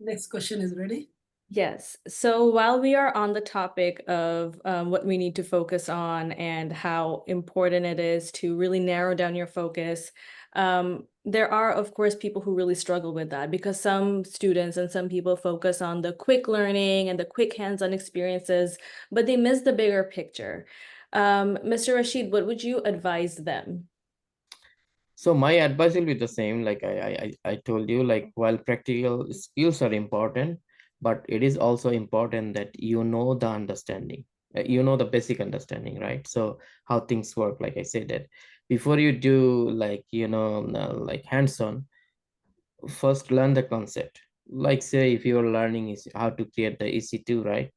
Next question is ready. Yes. So while we are on the topic of what we need to focus on and how important it is to really narrow down your focus, there are, of course, people who really struggle with that because some students and some people focus on the quick learning and the quick hands-on experiences, but they miss the bigger picture. Mr. Rashid, what would you advise them? So my advice will be the same. Like I told you, like while practical skills are important, but it is also important that you know the understanding, you know the basic understanding, right? So how things work, like I said that before you do like like hands-on, first learn the concept. Like say if you're learning is how to create the EC2, right?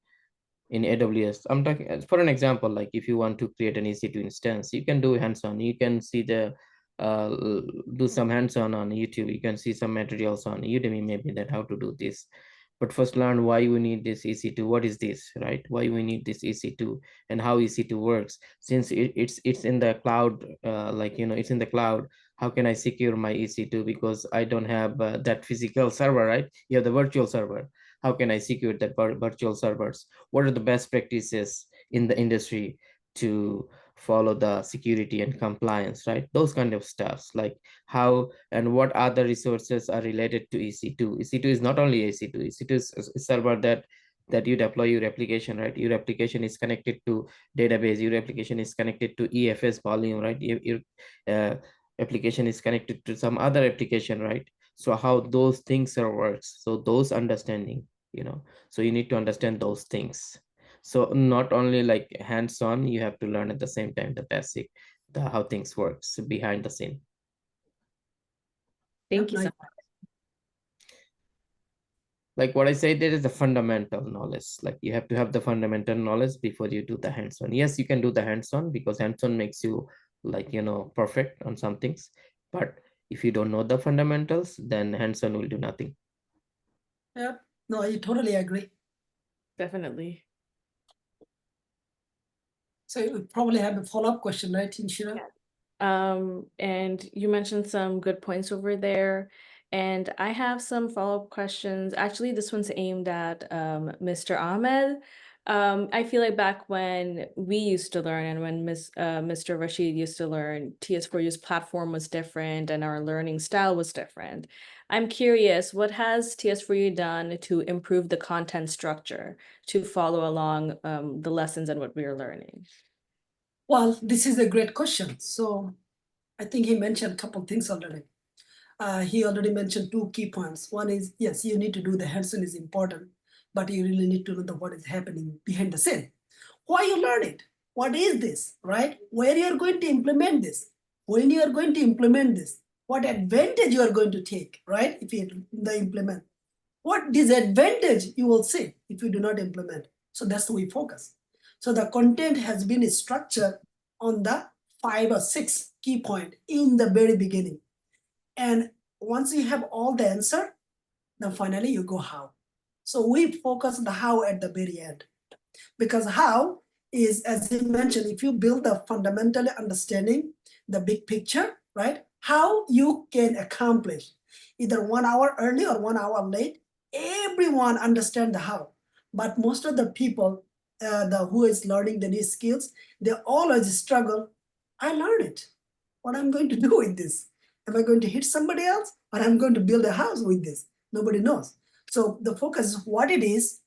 In AWS. I'm talking for an example, like if you want to create an EC2 instance, you can do hands-on. You can see uh, do some hands-on on YouTube. You can see some materials on Udemy, maybe that how to do this. But first learn why we need this EC2. What is this, right? Why we need this EC2 and how EC2 works. Since it's in the cloud, it's in the cloud. How can I secure my EC2 because I don't have that physical server, right? You have the virtual server. How can I secure that virtual servers? What are the best practices in the industry to follow the security and compliance, right? Those kind of stuffs, like how and what other resources are related to EC2. EC2 is not only EC2. EC2 is a server that you deploy your application, right? Your application is connected to database. Your application is connected to EFS volume, right? Your application is connected to some other application, right? So how those things are works. So those understanding, so you need to understand those things. So not only like hands-on, you have to learn at the same time the basic, the how things works behind the scene. Thank you so Nice. much. Like what I say, there is the fundamental knowledge. Like you have to have the fundamental knowledge before you do the hands-on. Yes, you can do the hands-on because hands-on makes you like perfect on some things. But if you don't know the fundamentals, then hands-on will do nothing. Yeah, no, I totally agree. Definitely. So you probably have a follow-up question, right, Inshira? And you mentioned some good points over there. And I have some follow-up questions. Actually, this one's aimed at Mr. Ahmed. I feel like back when we used to learn and when Mr. Rashid used to learn, TS4U's platform was different and our learning style was different. I'm curious, what has TS4U done to improve the content structure to follow along the lessons and what we are learning? Well, this is a great question. So I think he mentioned a couple of things already. He already mentioned two key points. One is, yes, you need to do the hands-on is important, but you really need to know what is happening behind the scene. Why you learn it? What is this, right? Where you are going to implement this? When you are going to implement this? What advantage you are going to take, right? If you implement. What disadvantage you will see if you do not implement. So that's the way we focus. So the content has been structured on the 5 or 6 key point in the very beginning. And once you have all the answer, then finally you go how. So we focus the how at the very end. Because how is, as you mentioned, if you build the fundamental understanding, the big picture, right? How you can accomplish either 1 hour early or 1 hour late, everyone understand the how. But most of the people who is learning the new skills, they always struggle. I learn it. What I'm going to do with this? Am I going to hit somebody else or I'm going to build a house with this? Nobody knows. So the focus is what it is,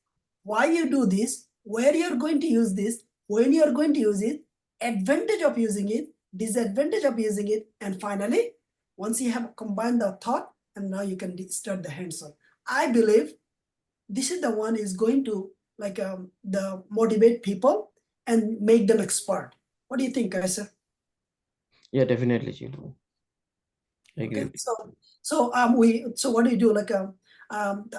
why you do this, where you're going to use this, when you're going to use it, advantage of using it, disadvantage of using it, and finally, once you have combined the thought, and now you can start the hands-on. I believe this is the one is going to the motivate people and make them expert. What do you think, guys? Yeah, definitely, Chidu. I agree. Okay, so what do you do?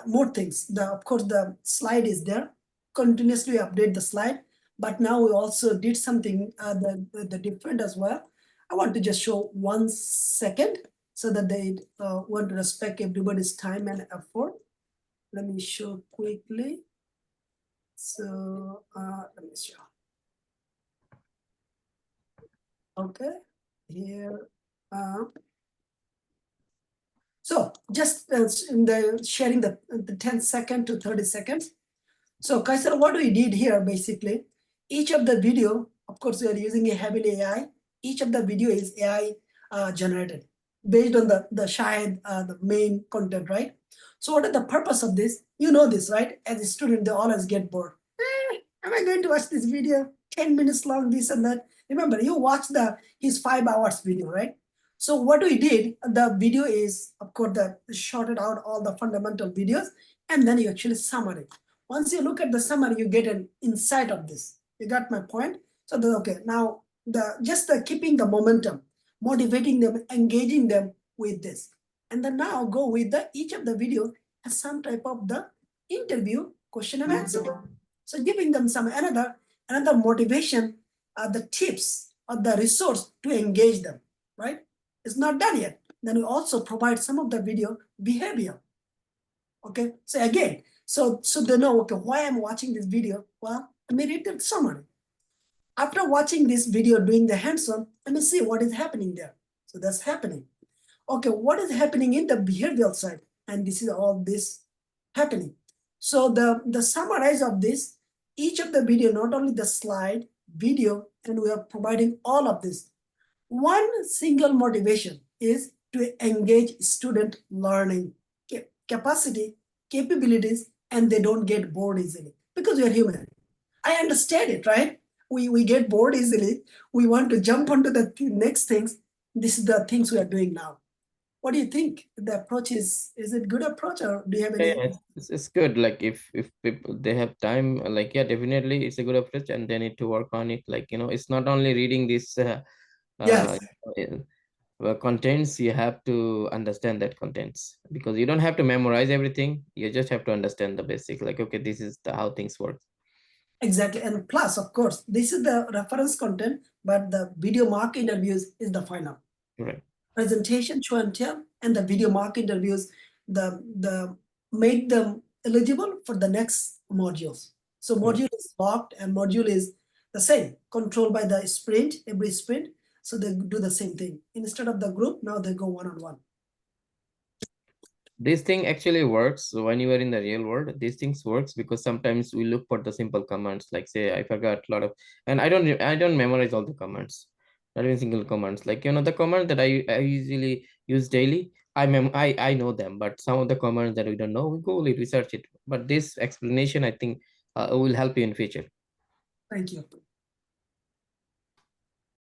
More things. Of course the slide is there. Continuously update the slide, but now we also did something the different as well. I want to just show 1 second so that they want to respect everybody's time and effort. Let me show quickly. So let me show. Okay, here. So just in the sharing the 10 second to 30 seconds. So Kaisar, what we did here basically, each of the video, of course, we are using a heavily AI. Each of the video is AI generated based on the Shahid, the main content, right? So what is the purpose of this? You know this, right? As a student, they always get bored. Am I going to watch this video? 10 minutes long, this and that. Remember, you watch his 5 hours video, right? So what we did, the video is, of course, the shorted out all the fundamental videos, and then you actually summary. Once you look at the summary, you get an insight of this. You got my point? So okay, now just keeping the momentum, motivating them, engaging them with this. And then now go with each of the video has some type of the interview, question and answer. So giving them some another motivation, the tips or the resource to engage them, right? It's not done yet. Then we also provide some of the video behavior. Okay, so again, so they know, okay, why I'm watching this video. Well, let me read the summary. After watching this video doing the hands-on, let me see what is happening there. So that's happening. Okay, what is happening in the behavioral side? And this is all this happening. So the summarize of this, each of the video, not only the slide, video, and we are providing all of this. One single motivation is to engage student learning capacity, capabilities, and they don't get bored easily because we are human. I understand it, right? We get bored easily. We want to jump onto the next things. This is the things we are doing now. What do you think? The approach is it good approach or do you have any? Yeah, it's good. Like if people they have time, like yeah, definitely it's a good approach, and they need to work on it. Like it's not only reading this Yes, contents. You have to understand that contents because you don't have to memorize everything. You just have to understand the basic. Like okay, this is how things work. exactly. And plus, of course, this is the reference content, but the video mock interviews is the final. Right. Presentation, show and tell, and the video mock interviews, the make them eligible for the next modules. So module is locked and module is the same, controlled by the sprint, every sprint. So they do the same thing. Instead of the group, now they go one-on-one. This thing actually works when you are in the real world. These things works because sometimes we look for the simple commands, like say I forgot a lot of, and I don't memorize all the commands, not even single commands. Like the commands that I usually use daily, I know them, but some of the commands that we don't know, we go research it. But this explanation, I think, will help you in future. Thank you.